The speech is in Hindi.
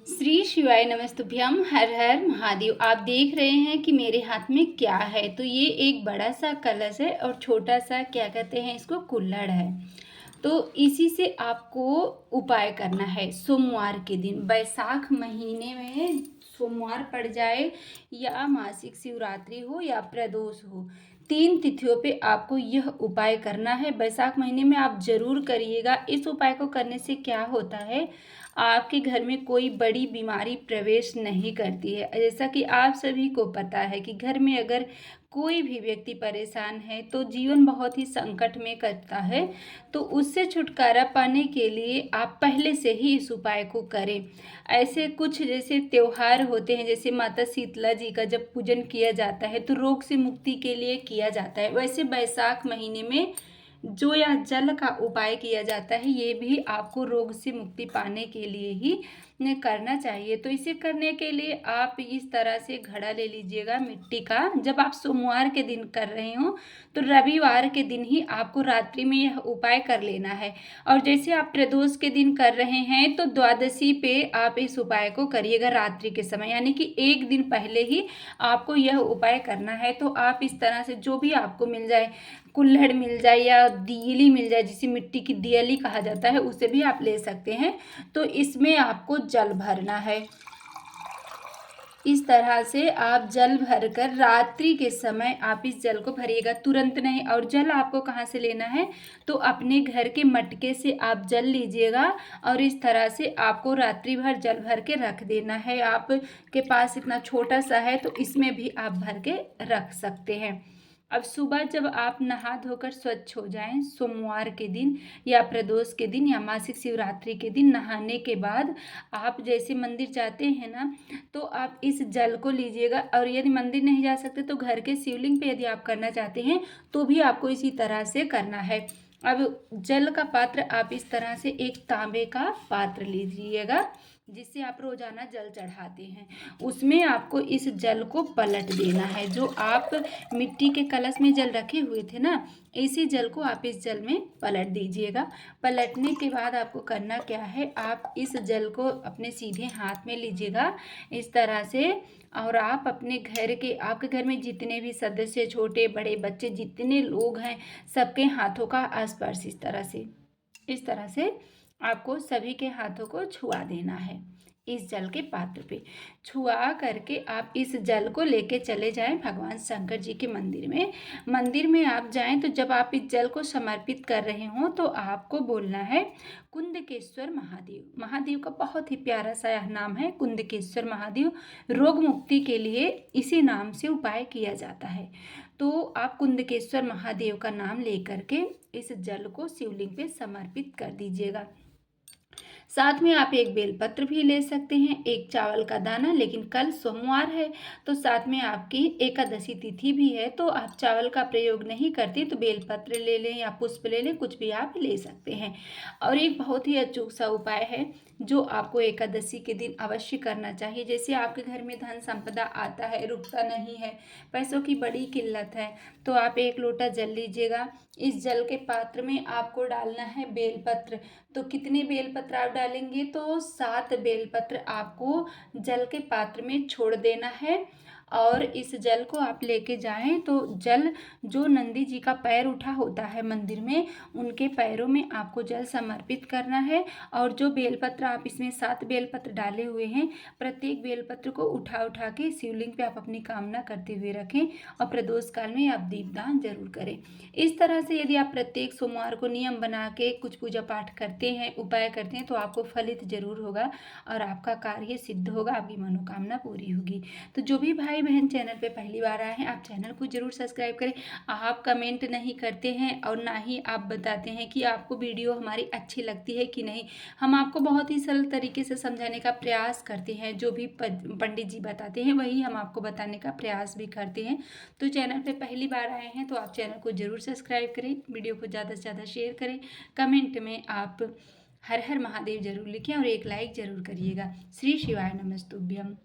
श्री शिवाय नमस्तुभ्यम। हर हर महादेव। आप देख रहे हैं कि मेरे हाथ में क्या है। तो ये एक बड़ा सा कलश है और छोटा सा क्या कहते हैं इसको, कुल्हड़ है। तो इसी से आपको उपाय करना है। सोमवार के दिन, बैसाख महीने में सोमवार पड़ जाए या मासिक शिवरात्रि हो या प्रदोष हो, 3 तिथियों पे आपको यह उपाय करना है। बैसाख महीने में आप जरूर करिएगा। इस उपाय को करने से क्या होता है, आपके घर में कोई बड़ी बीमारी प्रवेश नहीं करती है। जैसा कि आप सभी को पता है कि घर में अगर कोई भी व्यक्ति परेशान है तो जीवन बहुत ही संकट में कटता है। तो उससे छुटकारा पाने के लिए आप पहले से ही इस उपाय को करें। ऐसे कुछ जैसे त्योहार होते हैं, जैसे माता शीतला जी का जब पूजन किया जाता है तो रोग से मुक्ति के लिए किया जाता है। वैसे बैसाख महीने में जो यह जल का उपाय किया जाता है, ये भी आपको रोग से मुक्ति पाने के लिए ही करना चाहिए। तो इसे करने के लिए आप इस तरह से घड़ा ले लीजिएगा मिट्टी का। जब आप सोमवार के दिन कर रहे हो तो रविवार के दिन ही आपको रात्रि में यह उपाय कर लेना है। और जैसे आप प्रदोष के दिन कर रहे हैं तो द्वादशी पे आप इस उपाय को करिएगा रात्रि के समय, यानी कि एक दिन पहले ही आपको यह उपाय करना है। तो आप इस तरह से जो भी आपको मिल जाए, कुल्हड़ मिल जाए या दियली मिल जाए, जिसे मिट्टी की दियली कहा जाता है, उसे भी आप ले सकते हैं। तो इसमें आपको जल भरना है। इस तरह से आप जल भरकर रात्रि के समय आप इस जल को भरिएगा, तुरंत नहीं। और जल आपको कहाँ से लेना है, तो अपने घर के मटके से आप जल लीजिएगा और इस तरह से आपको रात्रि भर जल भर के रख देना है। आपके पास इतना छोटा सा है तो इसमें भी आप भर के रख सकते हैं। अब सुबह जब आप नहा धोकर स्वच्छ हो जाएं, सोमवार के दिन या प्रदोष के दिन या मासिक शिवरात्रि के दिन नहाने के बाद आप जैसे मंदिर जाते हैं ना, तो आप इस जल को लीजिएगा। और यदि मंदिर नहीं जा सकते तो घर के शिवलिंग पे यदि आप करना चाहते हैं तो भी आपको इसी तरह से करना है। अब जल का पात्र आप इस तरह से एक तांबे का पात्र लीजिएगा जिससे आप रोजाना जल चढ़ाते हैं। उसमें आपको इस जल को पलट देना है। जो आप मिट्टी के कलश में जल रखे हुए थे ना, इसी जल को आप इस जल में पलट दीजिएगा। पलटने के बाद आपको करना क्या है, आप इस जल को अपने सीधे हाथ में लीजिएगा इस तरह से। और आप अपने घर के, आपके घर में जितने भी सदस्य, छोटे बड़े बच्चे जितने लोग हैं, सबके हाथों का स्पर्श इस तरह से आपको सभी के हाथों को छुआ देना है। इस जल के पात्र पे छुआ करके आप इस जल को लेके चले जाएं भगवान शंकर जी के मंदिर में। मंदिर में आप जाएं तो जब आप इस जल को समर्पित कर रहे हो तो आपको बोलना है कुंदकेश्वर महादेव। महादेव का बहुत ही प्यारा सा यह नाम है, कुंदकेश्वर महादेव। रोग मुक्ति के लिए इसी नाम से उपाय किया जाता है। तो आप कुंदकेश्वर महादेव का नाम लेकर के इस जल को शिवलिंग पे समर्पित कर दीजिएगा। साथ में आप एक बेलपत्र भी ले सकते हैं, एक चावल का दाना। लेकिन कल सोमवार है तो साथ में आपकी एकादशी तिथि भी है, तो आप चावल का प्रयोग नहीं करते तो बेलपत्र ले लें या पुष्प ले लें, कुछ भी आप ले सकते हैं। और एक बहुत ही अचूक सा उपाय है जो आपको एकादशी के दिन अवश्य करना चाहिए। जैसे आपके घर में धन संपदा आता है, रुकता नहीं है, पैसों की बड़ी किल्लत है, तो आप एक लोटा जल लीजिएगा। इस जल के पात्र में आपको डालना है बेलपत्र। तो कितने बेलपत्र आप डालेंगे, तो 7 बेलपत्र आपको जल के पात्र में छोड़ देना है। और इस जल को आप लेके जाएं तो जल, जो नंदी जी का पैर उठा होता है मंदिर में, उनके पैरों में आपको जल समर्पित करना है। और जो बेलपत्र आप इसमें 7 बेलपत्र डाले हुए हैं, प्रत्येक बेलपत्र को उठा उठा के शिवलिंग पे आप अपनी कामना करते हुए रखें। और प्रदोष काल में आप दीपदान जरूर करें। इस तरह से यदि आप प्रत्येक सोमवार को नियम बना के कुछ पूजा पाठ करते हैं, उपाय करते हैं, तो आपको फलित जरूर होगा और आपका कार्य सिद्ध होगा, आपकी मनोकामना पूरी होगी। तो जो भी भाई बहन चैनल पे पहली बार आए हैं, आप चैनल को जरूर सब्सक्राइब करें। आप कमेंट नहीं करते हैं और ना ही आप बताते हैं कि आपको वीडियो हमारी अच्छी लगती है कि नहीं। हम आपको बहुत ही सरल तरीके से समझाने का प्रयास करते हैं। जो भी पंडित जी बताते हैं वही हम आपको बताने का प्रयास भी करते हैं। तो चैनल पे पहली बार आए हैं तो आप चैनल को जरूर सब्सक्राइब करें, वीडियो को ज़्यादा से ज़्यादा शेयर करें, कमेंट में आप हर हर महादेव जरूर लिखें और एक लाइक जरूर करिएगा। श्री शिवाय नमस्तुभ्यम।